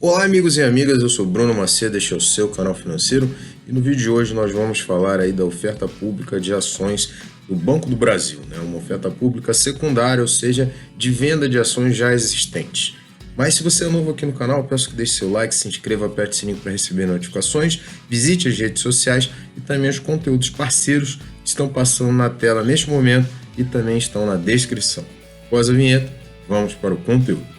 Olá amigos e amigas, eu sou Bruno Macedo, este é o seu canal financeiro e no vídeo de hoje nós vamos falar aí da oferta pública de ações do Banco do Brasil, né? Uma oferta pública secundária, ou seja, de venda de ações já existentes. Mas se você é novo aqui no canal, peço que deixe seu like, se inscreva, aperte o sininho para receber notificações, visite as redes sociais e também os conteúdos parceiros que estão passando na tela neste momento e também estão na descrição. Após a vinheta, vamos para o conteúdo.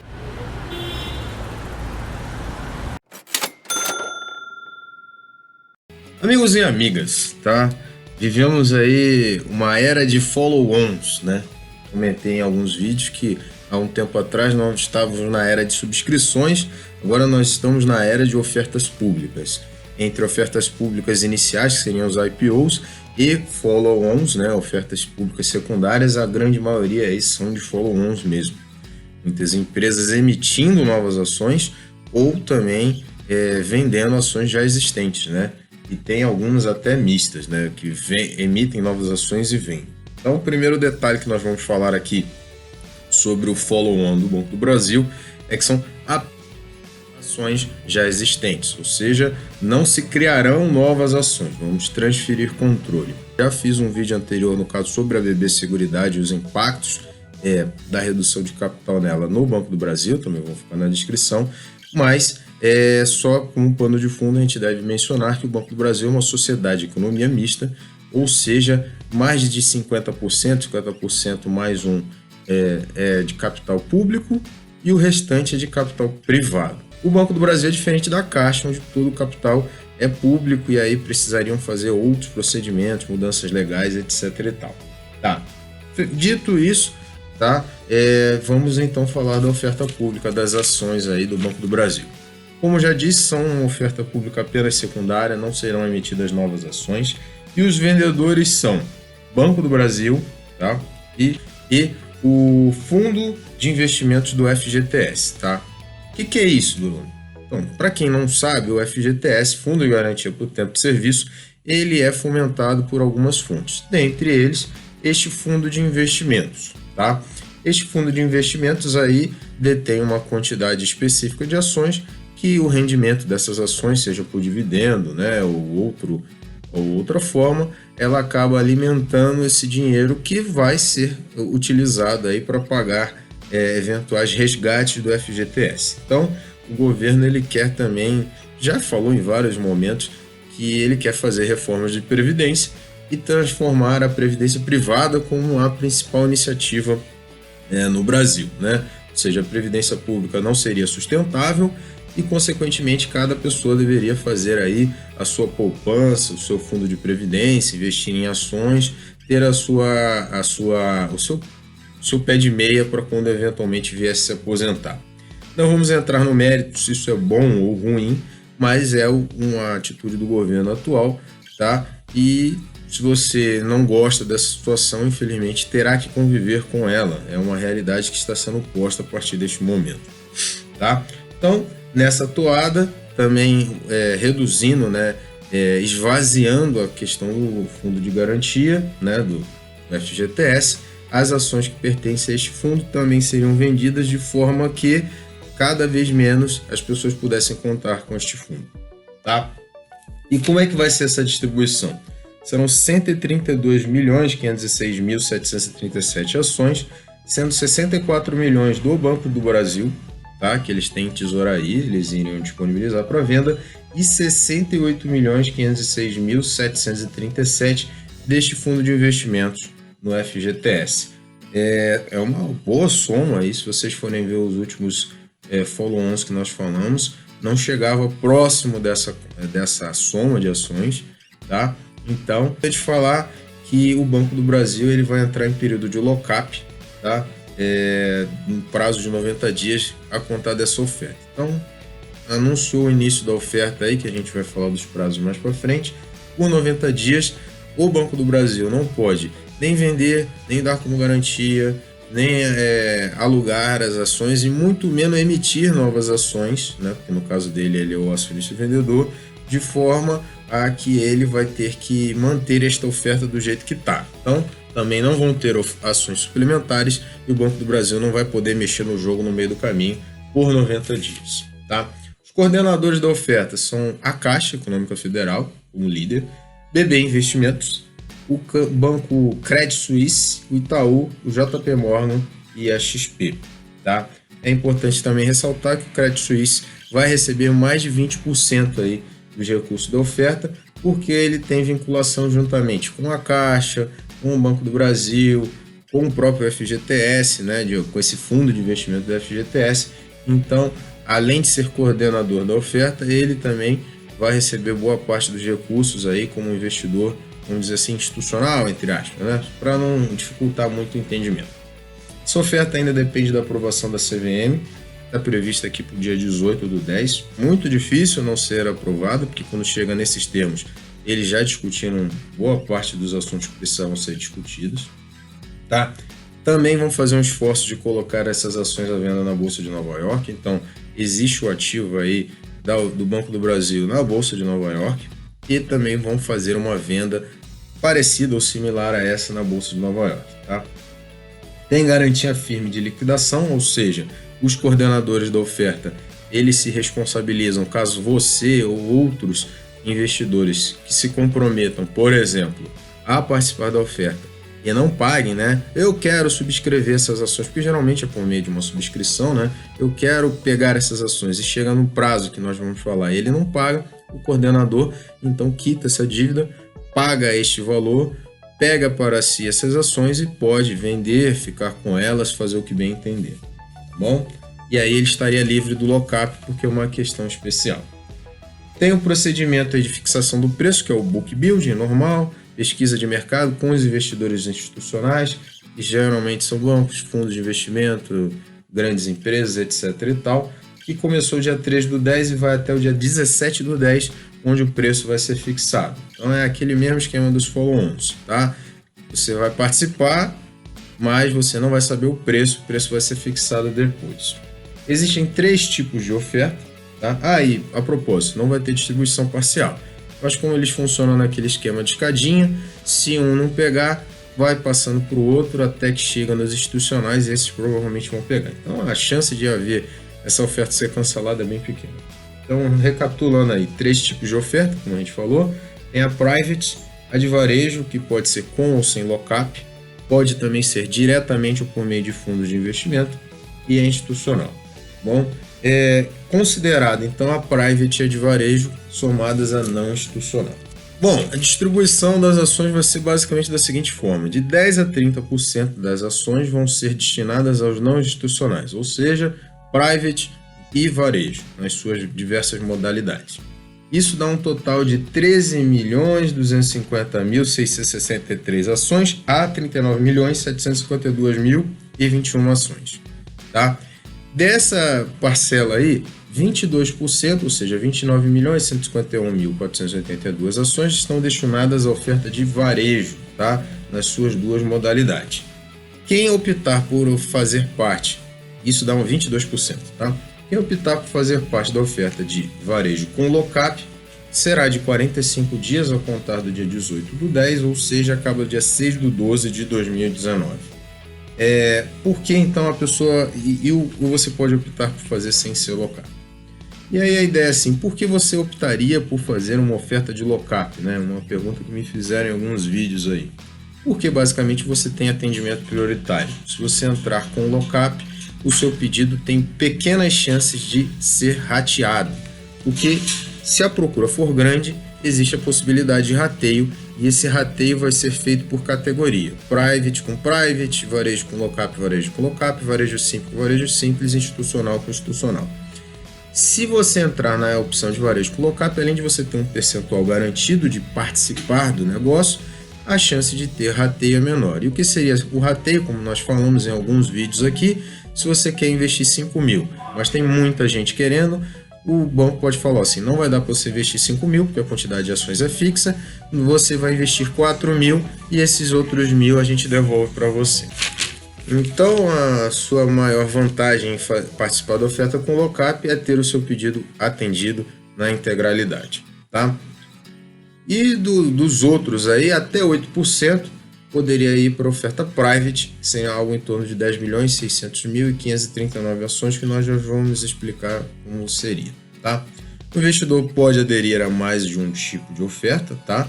Amigos e amigas, tá? Vivemos aí uma era de follow-ons, né? Comentei em alguns vídeos que há um tempo atrás nós estávamos na era de subscrições, agora nós estamos na era de ofertas públicas. Entre ofertas públicas iniciais, que seriam os IPOs, e follow-ons, né? Ofertas públicas secundárias, a grande maioria aí são de follow-ons mesmo. Muitas empresas emitindo novas ações ou também vendendo ações já existentes, né? E tem algumas até mistas, né, que emitem novas ações e vendem. Então, o primeiro detalhe que nós vamos falar aqui sobre o follow-on do Banco do Brasil é que são ações já existentes, ou seja, não se criarão novas ações, vamos transferir controle. Já fiz um vídeo anterior, no caso, sobre a BB Seguridade e os impactos da redução de capital nela no Banco do Brasil, também vou ficar na descrição, mas só como pano de fundo a gente deve mencionar que o Banco do Brasil é uma sociedade de economia mista, ou seja, mais de 50% mais um de capital público e o restante é de capital privado. O Banco do Brasil é diferente da Caixa, onde todo o capital é público e aí precisariam fazer outros procedimentos, mudanças legais, etc. e tal. Tá. Dito isso, tá? Vamos então falar da oferta pública das ações aí do Banco do Brasil. Como já disse, são uma oferta pública apenas secundária, não serão emitidas novas ações. E os vendedores são Banco do Brasil, tá? e o Fundo de Investimentos do FGTS. Tá? O que é isso, Bruno? Então, para quem não sabe, o FGTS, Fundo de Garantia por Tempo de Serviço, ele é fomentado por algumas fontes. Dentre eles, este Fundo de Investimentos. Tá? Este Fundo de Investimentos aí detém uma quantidade específica de ações que o rendimento dessas ações, seja por dividendo, né, ou outra forma, ela acaba alimentando esse dinheiro que vai ser utilizado aí para pagar eventuais resgates do FGTS. Então, o governo ele quer também, já falou em vários momentos, que ele quer fazer reformas de previdência e transformar a previdência privada como a principal iniciativa no Brasil, né? Ou seja, a previdência pública não seria sustentável e, consequentemente, cada pessoa deveria fazer aí a sua poupança, o seu fundo de previdência, investir em ações, ter o seu pé de meia para quando eventualmente viesse se aposentar. Não vamos entrar no mérito se isso é bom ou ruim, mas é uma atitude do governo atual, tá? E se você não gosta dessa situação, infelizmente terá que conviver com ela. É uma realidade que está sendo posta a partir deste momento, tá? Então, nessa toada, também reduzindo, né, esvaziando a questão do fundo de garantia, né, do FGTS, as ações que pertencem a este fundo também seriam vendidas de forma que cada vez menos as pessoas pudessem contar com este fundo. Tá? E como é que vai ser essa distribuição? Serão 132.506.737 ações, sendo 64 milhões do Banco do Brasil, tá? Que eles têm tesouraria, eles iriam disponibilizar para venda, e 68.506.737 deste fundo de investimentos no FGTS. É uma boa soma aí, se vocês forem ver os últimos follow-ons que nós falamos, não chegava próximo dessa soma de ações, tá? Então, eu te falar que o Banco do Brasil ele vai entrar em período de lock-up, tá? No prazo de 90 dias a contar dessa oferta. Então, anunciou o início da oferta aí, que a gente vai falar dos prazos mais para frente. Por 90 dias, o Banco do Brasil não pode nem vender, nem dar como garantia, nem alugar as ações e muito menos emitir novas ações, né? Porque no caso dele ele é o acionista vendedor, de forma a que ele vai ter que manter esta oferta do jeito que está. Então, também não vão ter ações suplementares e o Banco do Brasil não vai poder mexer no jogo no meio do caminho por 90 dias. Tá? Os coordenadores da oferta são a Caixa Econômica Federal, como líder, BB Investimentos, o Banco Credit Suisse, o Itaú, o JP Morgan e a XP. Tá? É importante também ressaltar que o Credit Suisse vai receber mais de 20% aí dos recursos da oferta, porque ele tem vinculação juntamente com a Caixa, com o Banco do Brasil, com o próprio FGTS, né, com esse fundo de investimento do FGTS. Então, além de ser coordenador da oferta, ele também vai receber boa parte dos recursos aí como investidor, vamos dizer assim, institucional, entre aspas, né, para não dificultar muito o entendimento. Essa oferta ainda depende da aprovação da CVM, está prevista aqui para o dia 18/10. Muito difícil não ser aprovado, porque quando chega nesses termos, eles já discutiram boa parte dos assuntos que precisavam ser discutidos. Tá? Também vão fazer um esforço de colocar essas ações à venda na Bolsa de Nova York. Então, existe o ativo aí do Banco do Brasil na Bolsa de Nova York e também vão fazer uma venda parecida ou similar a essa na Bolsa de Nova York. Tá? Tem garantia firme de liquidação, ou seja, os coordenadores da oferta, eles se responsabilizam caso você ou outros investidores que se comprometam, por exemplo, a participar da oferta e não paguem, né? Eu quero subscrever essas ações, porque geralmente é por meio de uma subscrição, né? Eu quero pegar essas ações e chega no prazo que nós vamos falar, ele não paga, o coordenador então quita essa dívida, paga este valor, pega para si essas ações e pode vender, ficar com elas, fazer o que bem entender, tá bom? E aí ele estaria livre do lock-up porque é uma questão especial. Tem um procedimento aí de fixação do preço, que é o book building normal, pesquisa de mercado com os investidores institucionais, que geralmente são bancos, fundos de investimento, grandes empresas, etc. e tal, que começou dia 3/10 e vai até o dia 17/10, onde o preço vai ser fixado. Então é aquele mesmo esquema dos follow-ons, tá? Você vai participar, mas você não vai saber o preço vai ser fixado depois. Existem 3 tipos de oferta, tá? Aí, a propósito, não vai ter distribuição parcial. Mas como eles funcionam naquele esquema de escadinha, se um não pegar, vai passando para o outro até que chega nos institucionais e esses provavelmente vão pegar. Então a chance de haver essa oferta ser cancelada é bem pequena. Então, recapitulando aí, 3 tipos de oferta, como a gente falou. Tem a private, a de varejo, que pode ser com ou sem lock-up, pode também ser diretamente ou por meio de fundos de investimento, e a institucional. Bom, considerada então a private e a de varejo somadas a não institucional. Bom, a distribuição das ações vai ser basicamente da seguinte forma: de 10 a 30% das ações vão ser destinadas aos não institucionais, ou seja, private e varejo, nas suas diversas modalidades. Isso dá um total de 13.250.663 ações a 39.752.021 ações. Tá? Dessa parcela aí, 22%, ou seja, 29.151.482 ações estão destinadas à oferta de varejo, tá? Nas suas 2 modalidades. Quem optar por fazer parte, isso dá um 22%, tá? Quem optar por fazer parte da oferta de varejo com lock-up será de 45 dias a contar do dia 18/10, ou seja, acaba dia 6/12 de 2019. Por que então a pessoa você pode optar por fazer sem ser lock-up? E aí a ideia é assim: por que você optaria por fazer uma oferta de lock-up, né? Uma pergunta que me fizeram em alguns vídeos aí. Porque basicamente você tem atendimento prioritário. Se você entrar com lock-up, o seu pedido tem pequenas chances de ser rateado, porque se a procura for grande, existe a possibilidade de rateio, e esse rateio vai ser feito por categoria: private com private, varejo com lock-up, varejo com lock-up, varejo simples, institucional com institucional. Se você entrar na opção de varejo com lock-up, além de você ter um percentual garantido de participar do negócio, a chance de ter rateio é menor. E o que seria o rateio? Como nós falamos em alguns vídeos aqui, se você quer investir 5.000, mas tem muita gente querendo, o banco pode falar assim: não vai dar para você investir 5.000, porque a quantidade de ações é fixa, você vai investir 4.000 e esses outros 1.000 a gente devolve para você. Então, a sua maior vantagem em participar da oferta com lock-up é ter o seu pedido atendido na integralidade, tá? E dos outros aí, até 8% poderia ir para a oferta private, sem algo em torno de 10.600.539 ações, que nós já vamos explicar como seria. tá? O investidor pode aderir a mais de um tipo de oferta, tá?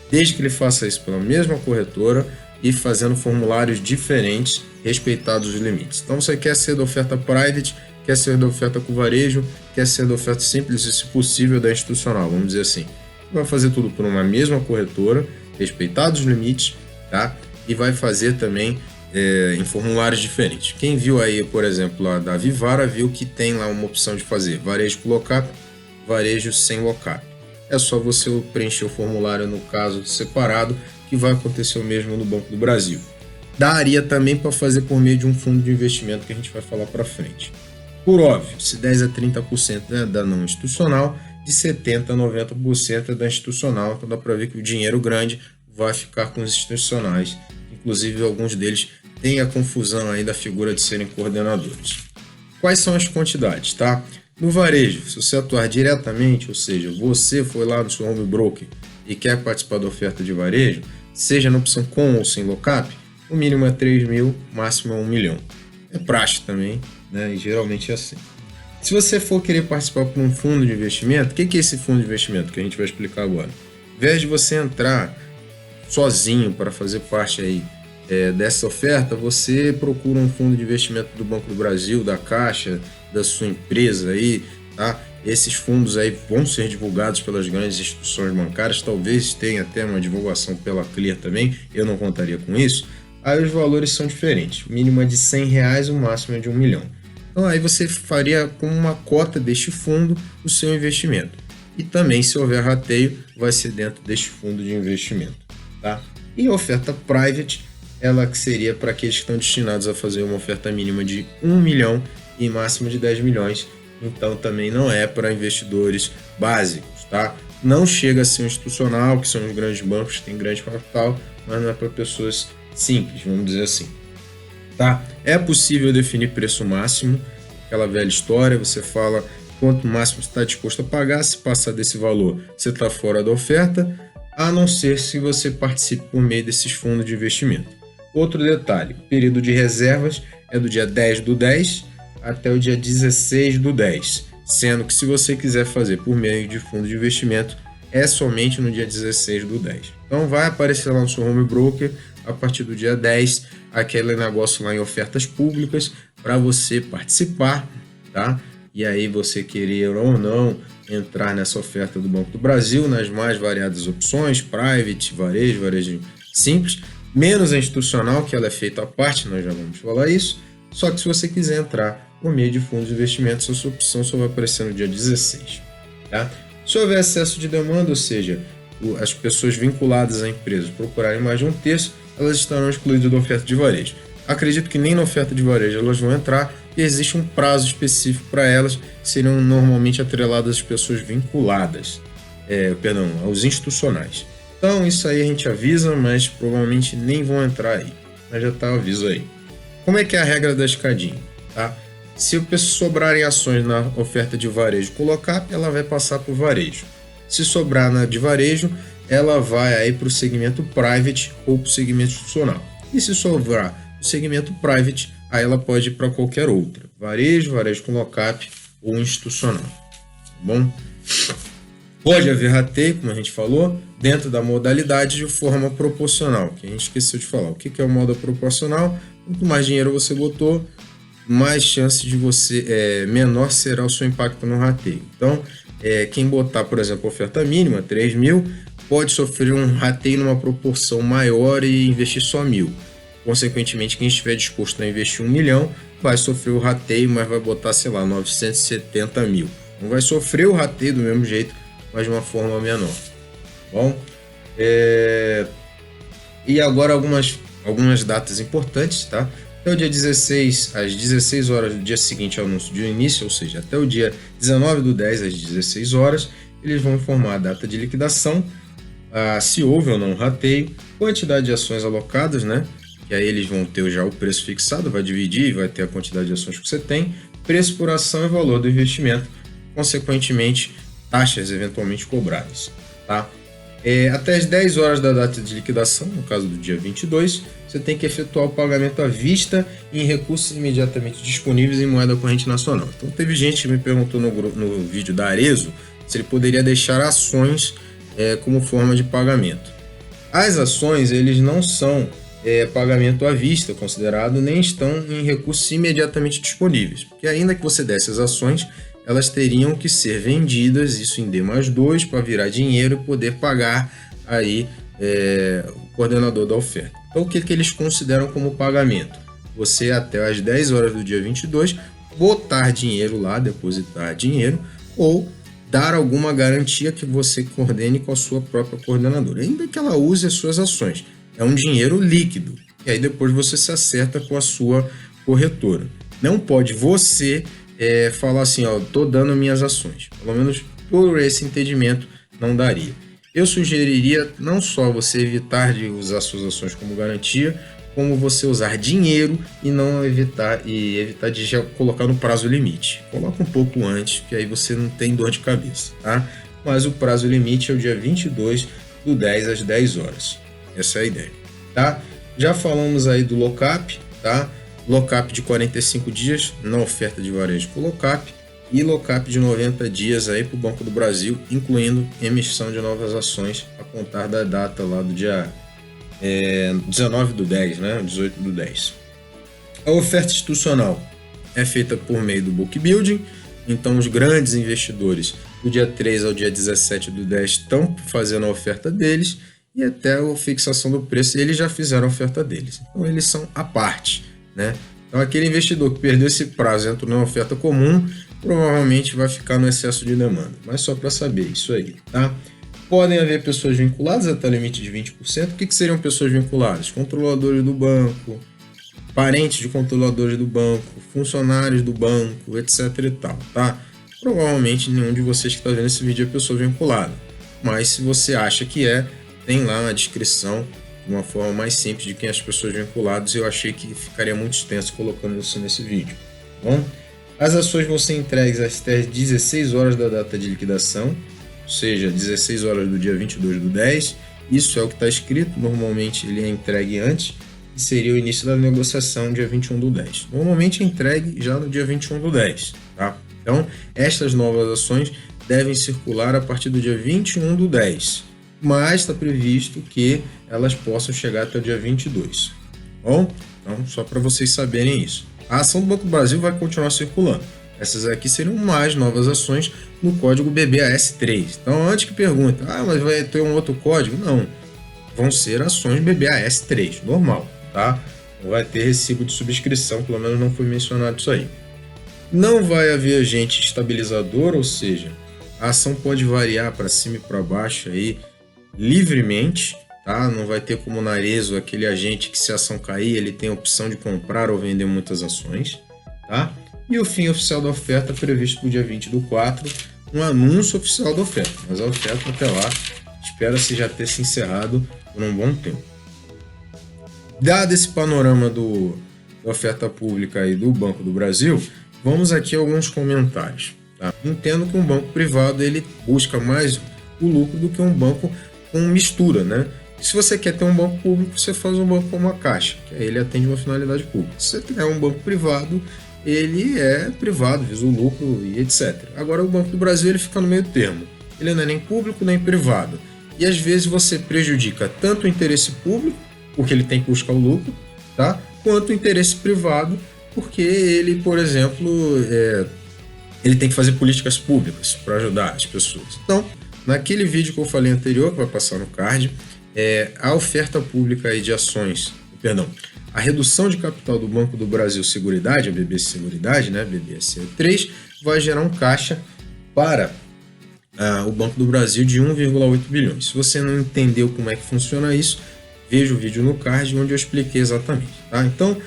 Desde que ele faça isso pela mesma corretora e fazendo formulários diferentes, respeitados os limites. Então você quer ser da oferta private, quer ser da oferta com varejo, quer ser da oferta simples e, se possível, da institucional, vamos dizer assim. Vai fazer tudo por uma mesma corretora, respeitados os limites, tá? E vai fazer também em formulários diferentes. Quem viu aí, por exemplo, lá da Vivara, viu que tem lá uma opção de fazer varejo com lockup, varejo sem lockup. É só você preencher o formulário no caso separado, que vai acontecer o mesmo no Banco do Brasil. Daria também para fazer por meio de um fundo de investimento que a gente vai falar para frente. Por óbvio, se 10 a 30% é da não institucional, de 70% a 90% é da institucional, então dá para ver que o dinheiro grande vai ficar com os institucionais. Inclusive, alguns deles têm a confusão aí da figura de serem coordenadores. Quais são as quantidades, tá? No varejo, se você atuar diretamente, ou seja, você foi lá no seu home broker e quer participar da oferta de varejo, seja na opção com ou sem lockup, o mínimo é 3 mil, o máximo é 1 milhão. É praxe também, né? E geralmente é assim. Se você for querer participar por um fundo de investimento, o que é esse fundo de investimento que a gente vai explicar agora? Ao invés de você entrar sozinho para fazer parte aí dessa oferta, você procura um fundo de investimento do Banco do Brasil, da Caixa, da sua empresa aí, tá? Esses fundos aí vão ser divulgados pelas grandes instituições bancárias, talvez tenha até uma divulgação pela Clear também, eu não contaria com isso. Aí os valores são diferentes, o mínimo é de R$100, o máximo é de 1 milhão. Então aí você faria com uma cota deste fundo o seu investimento. E também, se houver rateio, vai ser dentro deste fundo de investimento, tá? E a oferta private, ela que seria para aqueles que estão destinados a fazer uma oferta mínima de 1 milhão e máximo de 10 milhões. Então também não é para investidores básicos, tá? Não chega a ser um institucional, que são os grandes bancos que têm grande capital, mas não é para pessoas simples, vamos dizer assim. Tá? É possível definir preço máximo, aquela velha história, você fala quanto máximo você está disposto a pagar, se passar desse valor, você está fora da oferta, a não ser se você participe por meio desses fundos de investimento. Outro detalhe, o período de reservas é do dia 10/10 até o dia 16/10, sendo que se você quiser fazer por meio de fundo de investimento, é somente no dia 16/10. Então vai aparecer lá no seu home broker, a partir do dia 10, aquele negócio lá em ofertas públicas para você participar, tá? E aí você querer ou não entrar nessa oferta do Banco do Brasil, nas mais variadas opções, private, varejo, varejo simples, menos a institucional, que ela é feita à parte, nós já vamos falar isso. Só que se você quiser entrar por meio de fundos de investimentos, a sua opção só vai aparecer no dia 16, tá? Se houver excesso de demanda, ou seja, as pessoas vinculadas à empresa procurarem mais de um terço, elas estarão excluídas da oferta de varejo. Acredito que nem na oferta de varejo elas vão entrar, e existe um prazo específico para elas, que seriam normalmente atreladas às pessoas vinculadas, aos institucionais. Então isso aí a gente avisa, mas provavelmente nem vão entrar aí. Mas já está o aviso aí. Como é que é a regra da escadinha? Tá? Se sobrarem ações na oferta de varejo com lockup, ela vai passar para o varejo. Se sobrar na de varejo, ela vai aí para o segmento private ou para o segmento institucional. E se sobrar o segmento private, aí ela pode ir para qualquer outra. Varejo, varejo com lockup ou institucional. Tá bom? Pode haver rateio, como a gente falou, dentro da modalidade de forma proporcional, que a gente esqueceu de falar. O que é o modo proporcional? Quanto mais dinheiro você botou, mais chance de você, menor será o seu impacto no rateio. Então, quem botar, por exemplo, oferta mínima, 3 mil, pode sofrer um rateio numa proporção maior e investir só 1.000. Consequentemente, quem estiver disposto a investir 1 milhão, vai sofrer o rateio, mas vai botar, sei lá, 970 mil. Não vai sofrer o rateio do mesmo jeito, mas de uma forma menor. Bom, e agora algumas datas importantes, tá? Até o dia 16, às 16 horas do dia seguinte ao anúncio de início, ou seja, até o dia 19/10, às 16 horas, eles vão informar a data de liquidação, se houve ou não rateio, quantidade de ações alocadas, né? Que aí eles vão ter já o preço fixado, vai dividir e vai ter a quantidade de ações que você tem, preço por ação e valor do investimento, consequentemente, taxas eventualmente cobradas, tá? Até as 10 horas da data de liquidação, no caso do dia 22, você tem que efetuar o pagamento à vista em recursos imediatamente disponíveis em moeda corrente nacional. Então teve gente que me perguntou no vídeo da Arezzo se ele poderia deixar ações como forma de pagamento. As ações, eles não são pagamento à vista considerado, nem estão em recursos imediatamente disponíveis, porque ainda que você desse as ações, elas teriam que ser vendidas, isso em D+2, para virar dinheiro e poder pagar aí o coordenador da oferta. Então, o que eles consideram como pagamento? Você, até as 10 horas do dia 22, botar dinheiro lá, depositar dinheiro, ou dar alguma garantia que você coordene com a sua própria coordenadora, ainda que ela use as suas ações. É um dinheiro líquido, e aí depois você se acerta com a sua corretora. Não pode você falar assim, ó, tô dando minhas ações. Pelo menos por esse entendimento não daria. Eu sugeriria não só você evitar de usar suas ações como garantia, como você usar dinheiro e não evitar de já colocar no prazo limite. Coloca um pouco antes, que aí você não tem dor de cabeça, tá? Mas o prazo limite é o dia 22/10 às 10 horas. Essa é a ideia, tá? Já falamos aí do lock-up, tá? Lock-up de 45 dias na oferta de varejo por lock-up e lock-up de 90 dias aí para o Banco do Brasil, incluindo emissão de novas ações a contar da data lá do dia 19/10, né? 18/10. A oferta institucional é feita por meio do book building, então os grandes investidores do dia 3 ao dia 17/10 estão fazendo a oferta deles e até a fixação do preço eles já fizeram a oferta deles. Então eles são à parte, né? Então aquele investidor que perdeu esse prazo e entrou na oferta comum provavelmente vai ficar no excesso de demanda, mas só para saber isso aí, tá? Podem haver pessoas vinculadas até o limite de 20%. O que seriam pessoas vinculadas? Controladores do banco, parentes de controladores do banco, funcionários do banco, etc e tal, tá? Provavelmente nenhum de vocês que está vendo esse vídeo é pessoa vinculada, mas se você acha que tem lá na descrição de uma forma mais simples de quem as pessoas vinculadas. Eu achei que ficaria muito extenso colocando isso nesse vídeo. Bom, as ações vão ser entregues às 16 horas da data de liquidação, ou seja, 16 horas do dia 22/10. Isso é o que está escrito. Normalmente ele é entregue antes e seria o início da negociação dia 21/10. Normalmente é entregue já no dia 21/10, tá? Então, estas novas ações devem circular a partir do dia 21/10. Mas está previsto que elas possam chegar até o dia 22. Bom, então só para vocês saberem isso. A ação do Banco do Brasil vai continuar circulando. Essas aqui seriam mais novas ações no código BBAS3. Então, antes que perguntem, mas vai ter um outro código? Não, vão ser ações BBAS3, normal, tá? Não vai ter recibo de subscrição, pelo menos não foi mencionado isso aí. Não vai haver agente estabilizador, ou seja, a ação pode variar para cima e para baixo aí livremente, tá? Não vai ter como na Arezzo aquele agente que, se a ação cair, ele tem a opção de comprar ou vender muitas ações, tá? E o fim oficial da oferta previsto para o dia 20/4, um anúncio oficial da oferta, mas a oferta até lá espera-se já ter se encerrado por um bom tempo. Dado esse panorama da oferta pública aí do Banco do Brasil, vamos aqui a alguns comentários, tá? Entendo que um banco privado ele busca mais o lucro do que um banco com mistura, né? E se você quer ter um banco público, você faz um banco como a Caixa, que aí ele atende uma finalidade pública. Se você tiver um banco privado, ele é privado, visa o lucro e etc. Agora o Banco do Brasil ele fica no meio termo. Ele não é nem público nem privado. E às vezes você prejudica tanto o interesse público, porque ele tem que buscar o lucro, tá? Quanto o interesse privado, porque ele, por exemplo, ele tem que fazer políticas públicas para ajudar as pessoas. Então, naquele vídeo que eu falei anterior, que vai passar no card, a oferta pública aí de ações, a redução de capital do Banco do Brasil Seguridade, a BB Seguridade, né, BBSE3, vai gerar um caixa para o Banco do Brasil de 1,8 bilhões. Se você não entendeu como é que funciona isso, veja o vídeo no card onde eu expliquei exatamente, tá? Então,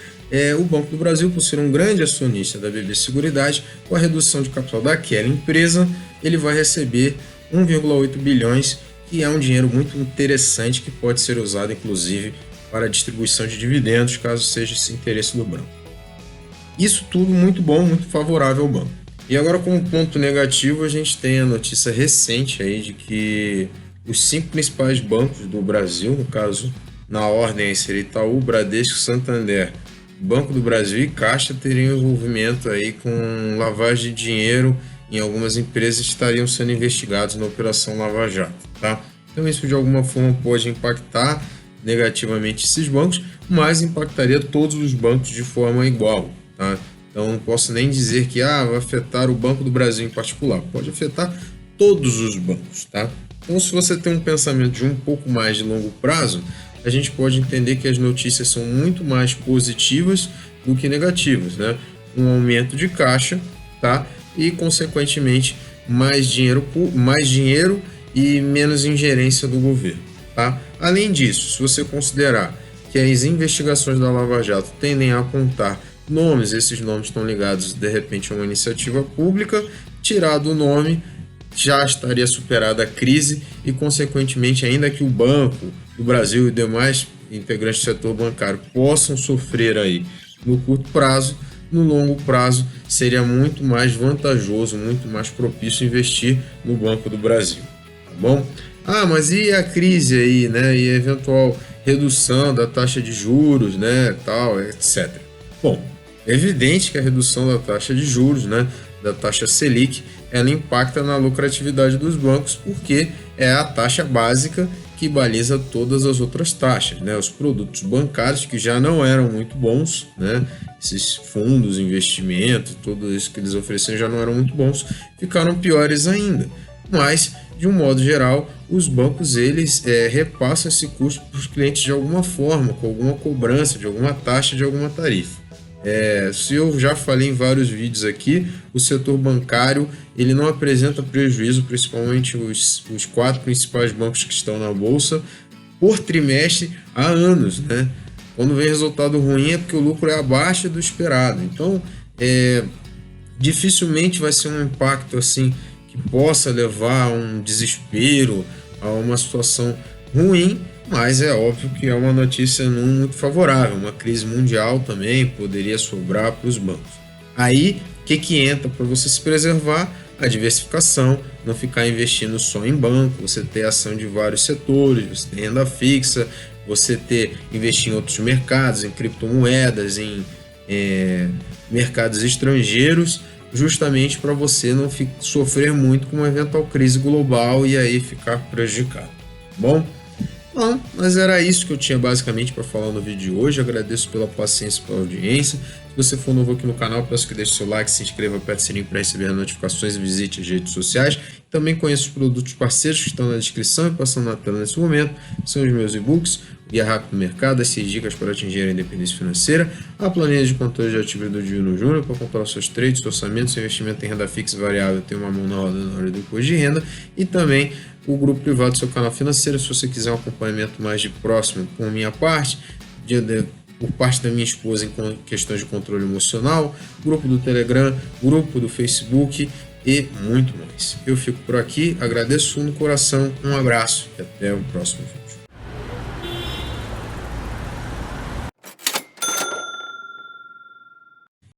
o Banco do Brasil, por ser um grande acionista da BB Seguridade, com a redução de capital daquela empresa, ele vai receber 1,8 bilhões, que é um dinheiro muito interessante que pode ser usado, inclusive, para a distribuição de dividendos, caso seja esse interesse do banco. Isso tudo muito bom, muito favorável ao banco. E agora, como ponto negativo, a gente tem a notícia recente aí de que os 5 principais bancos do Brasil, no caso, na ordem aí seria Itaú, Bradesco, Santander, Banco do Brasil e Caixa, teriam envolvimento aí com lavagem de dinheiro em algumas empresas que estariam sendo investigados na Operação Lava Jato, tá? Então isso de alguma forma pode impactar negativamente esses bancos, mas impactaria todos os bancos de forma igual, tá? Então não posso nem dizer que vai afetar o Banco do Brasil em particular, pode afetar todos os bancos, tá? Então se você tem um pensamento de um pouco mais de longo prazo, a gente pode entender que as notícias são muito mais positivas do que negativas, né? Um aumento de caixa, tá? E consequentemente mais dinheiro e menos ingerência do governo, tá? Além disso, se você considerar que as investigações da Lava Jato tendem a apontar nomes, esses nomes estão ligados de repente a uma iniciativa pública, tirado o nome, já estaria superada a crise e consequentemente, ainda que o Banco do Brasil e demais integrantes do setor bancário possam sofrer aí no curto prazo, no longo prazo seria muito mais vantajoso, muito mais propício investir no Banco do Brasil, tá bom? Mas e a crise aí, né? E a eventual redução da taxa de juros, né, tal, etc. Bom, é evidente que a redução da taxa de juros, né, da taxa Selic, ela impacta na lucratividade dos bancos, porque é a taxa básica que baliza todas as outras taxas, né? Os produtos bancários que já não eram muito bons, né? Esses fundos, investimentos, tudo isso que eles ofereciam já não eram muito bons, ficaram piores ainda. Mas, de um modo geral, os bancos eles repassam esse custo para os clientes de alguma forma, com alguma cobrança, de alguma taxa, de alguma tarifa. Se eu já falei em vários vídeos aqui, o setor bancário ele não apresenta prejuízo, principalmente os 4 principais bancos que estão na bolsa, por trimestre há anos, né? Quando vem resultado ruim é porque o lucro é abaixo do esperado. Então, dificilmente vai ser um impacto assim que possa levar a um desespero, a uma situação ruim, mas é óbvio que é uma notícia não muito favorável. Uma crise mundial também poderia sobrar para os bancos. Aí, o que entra para você se preservar? A diversificação, não ficar investindo só em banco, você ter ação de vários setores, você ter renda fixa, você investir em outros mercados, em criptomoedas, em mercados estrangeiros, justamente para você não sofrer muito com uma eventual crise global e aí ficar prejudicado. Bom, mas era isso que eu tinha basicamente para falar no vídeo de hoje. Agradeço pela paciência e pela audiência. Se você for novo aqui no canal, peço que deixe seu like, se inscreva, aperte o sininho para receber as notificações e visite as redes sociais. Também conheço os produtos parceiros que estão na descrição e passando na tela nesse momento. São os meus e-books, o Guia Rápido do Mercado, as 6 dicas para atingir a independência financeira, a planilha de controle de ativos do Divino Júnior para controlar seus trades, seus orçamentos, seu investimento em renda fixa e variável, ter uma mão na roda na hora do imposto de renda, e também o grupo privado do seu canal financeiro, se você quiser um acompanhamento mais de próximo por minha parte, por parte da minha esposa em questões de controle emocional, grupo do Telegram, grupo do Facebook e muito mais. Eu fico por aqui, agradeço no coração, um abraço e até o próximo vídeo.